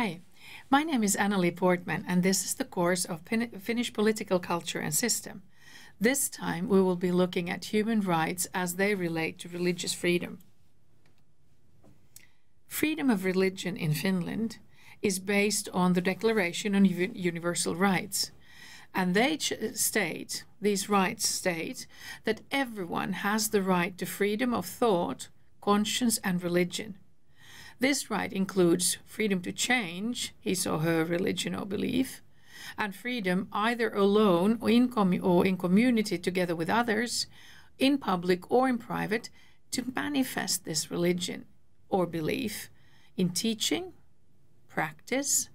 Hi, my name is Anneli Portman, and this is the course of Finnish Political Culture and System. This time we will be looking at human rights as they relate to religious freedom. Freedom of religion in Finland is based on the Declaration on Universal Rights. And these rights state that everyone has the right to freedom of thought, conscience, and religion. This right includes freedom to change his or her religion or belief, and freedom either alone or in community together with others, in public or in private, to manifest this religion or belief in teaching, practice,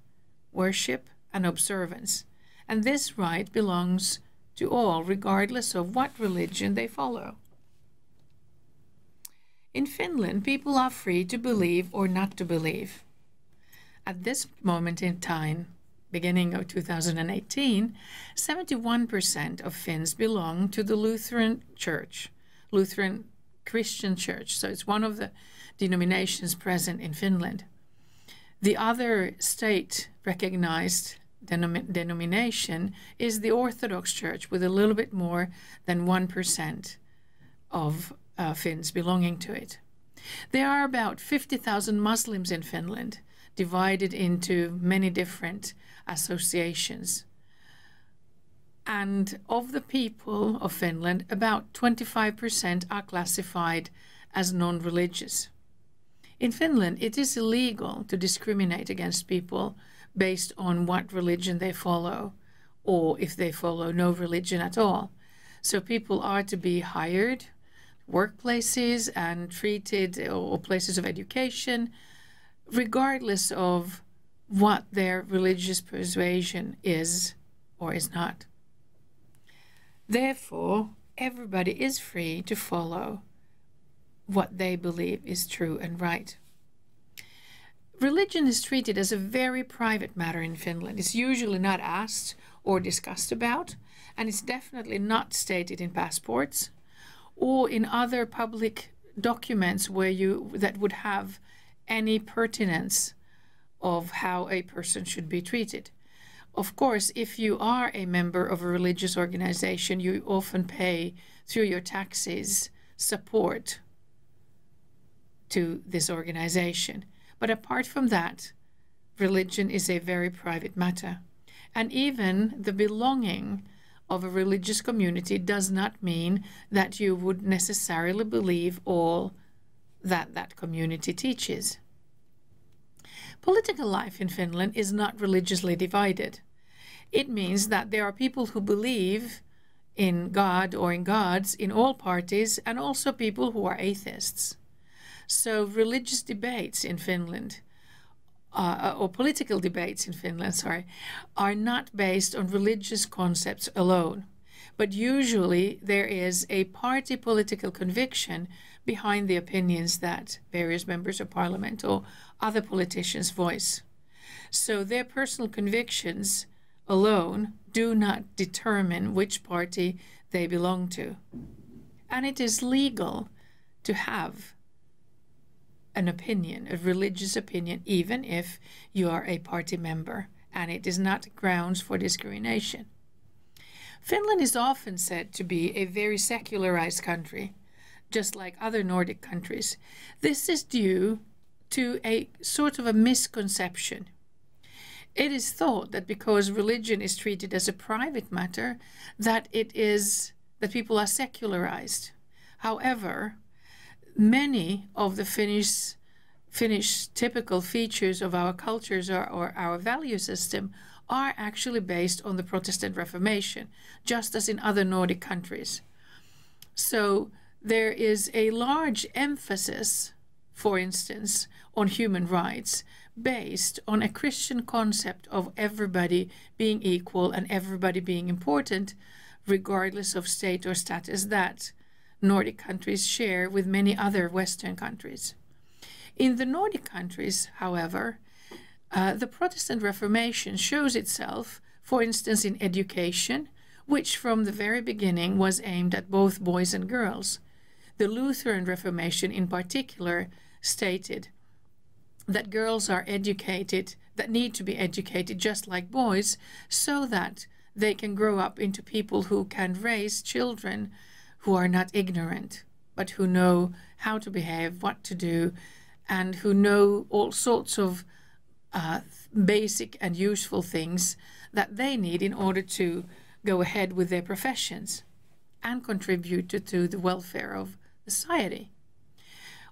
worship, and observance. And this right belongs to all, regardless of what religion they follow. In Finland, people are free to believe or not to believe. At this moment in time, beginning of 2018, 71% of Finns belong to the Lutheran Church, Lutheran Christian Church. So it's one of the denominations present in Finland. The other state-recognized denomination is the Orthodox Church, with a little bit more than 1% of Finns belonging to it. There are about 50,000 Muslims in Finland, divided into many different associations. And of the people of Finland, about 25% are classified as non-religious. In Finland, it is illegal to discriminate against people based on what religion they follow, or if they follow no religion at all. So people are to be hired, workplaces, and treated, or places of education, regardless of what their religious persuasion is or is not. Therefore, everybody is free to follow what they believe is true and right. Religion is treated as a very private matter in Finland. It's usually not asked or discussed about, and it's definitely not stated in passports or in other public documents that would have any pertinence of how a person should be treated. Of course, if you are a member of a religious organization, you often pay through your taxes support to this organization. But apart from that, religion is a very private matter. And even the belonging of a religious community does not mean that you would necessarily believe all that that community teaches. Political life in Finland is not religiously divided. It means that there are people who believe in God or in gods in all parties, and also people who are atheists. So religious debates in Finland, or political debates in Finland, are not based on religious concepts alone. But usually there is a party political conviction behind the opinions that various members of parliament or other politicians voice. So their personal convictions alone do not determine which party they belong to. And it is legal to have an opinion, a religious opinion, even if you are a party member, and it is not grounds for discrimination. Finland is often said to be a very secularized country, just like other Nordic countries. This is due to a sort of a misconception. It is thought that because religion is treated as a private matter, that people are secularized. However, many of the Finnish typical features of our cultures or our value system are actually based on the Protestant Reformation, just as in other Nordic countries. So there is a large emphasis, for instance, on human rights based on a Christian concept of everybody being equal and everybody being important, regardless of state or status, that Nordic countries share with many other Western countries. In the Nordic countries, however, the Protestant Reformation shows itself, for instance, in education, which from the very beginning was aimed at both boys and girls. The Lutheran Reformation in particular stated that girls are educated, that need to be educated just like boys, so that they can grow up into people who can raise children who are not ignorant, but who know how to behave, what to do, and who know all sorts of basic and useful things that they need in order to go ahead with their professions and contribute to the welfare of society.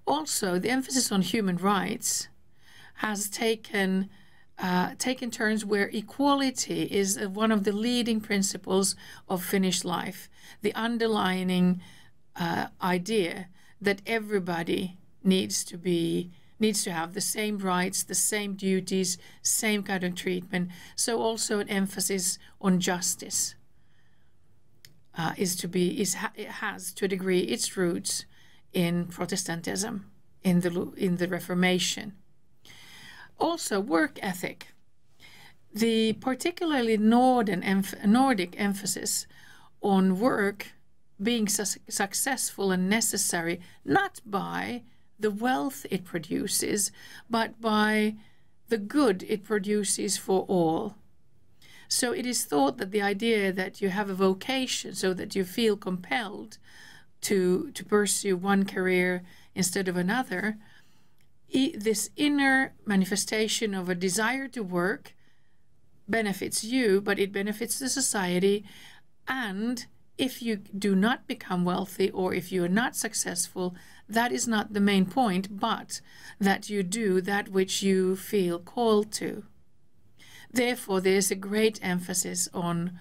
Also, the emphasis on human rights has taken turns where equality is one of the leading principles of Finnish life, the underlining idea that everybody needs to have the same rights, the same duties, same kind of treatment. So also an emphasis on justice has to a degree its roots in Protestantism, in the Reformation. Also, work ethic. The particularly Nordic emphasis on work being successful and necessary, not by the wealth it produces, but by the good it produces for all. So it is thought that the idea that you have a vocation so that you feel compelled to pursue one career instead of another, this inner manifestation of a desire to work benefits you, but it benefits the society. And if you do not become wealthy, or if you are not successful, that is not the main point, but that you do that which you feel called to. Therefore, there is a great emphasis on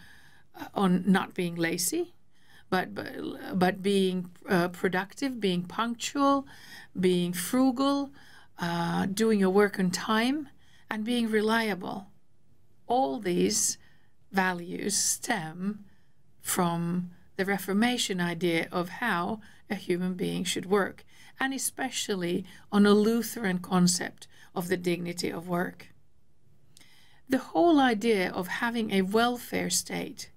not being lazy, but being productive, being punctual, being frugal, doing your work on time, and being reliable. All these values stem from the Reformation idea of how a human being should work, and especially on a Lutheran concept of the dignity of work. The whole idea of having a welfare state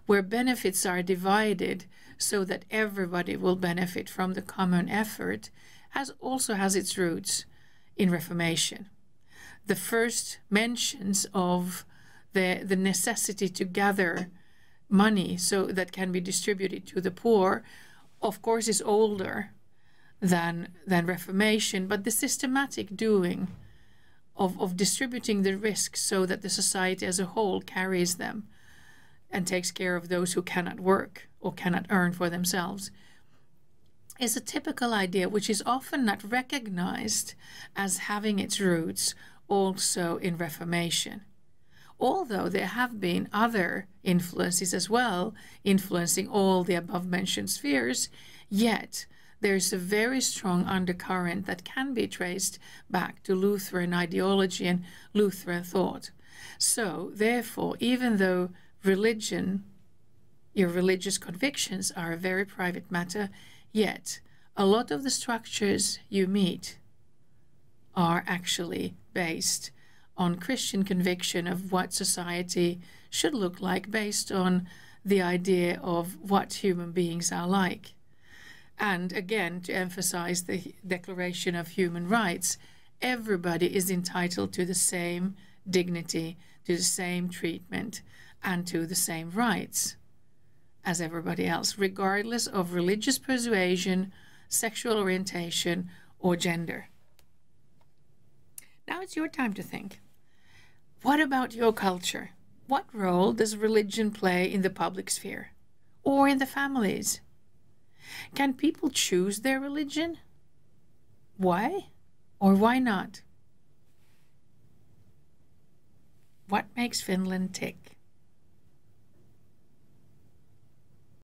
where benefits are divided so that everybody will benefit from the common effort also has its roots in Reformation. The first mentions of the necessity to gather money so that can be distributed to the poor, of course, is older than Reformation, but the systematic doing of distributing the risks so that the society as a whole carries them and takes care of those who cannot work or cannot earn for themselves is a typical idea which is often not recognized as having its roots also in Reformation. Although there have been other influences as well, influencing all the above-mentioned spheres, yet there's a very strong undercurrent that can be traced back to Lutheran ideology and Lutheran thought. So, therefore, even though religion, your religious convictions are a very private matter, yet a lot of the structures you meet are actually based on Christian conviction of what society should look like, based on the idea of what human beings are like. And again, to emphasize the Declaration of Human Rights, everybody is entitled to the same dignity, to the same treatment, and to the same rights as everybody else, regardless of religious persuasion, sexual orientation, or gender. Now it's your time to think. What about your culture? What role does religion play in the public sphere or in the families? Can people choose their religion? Why or why not? What makes Finland tick?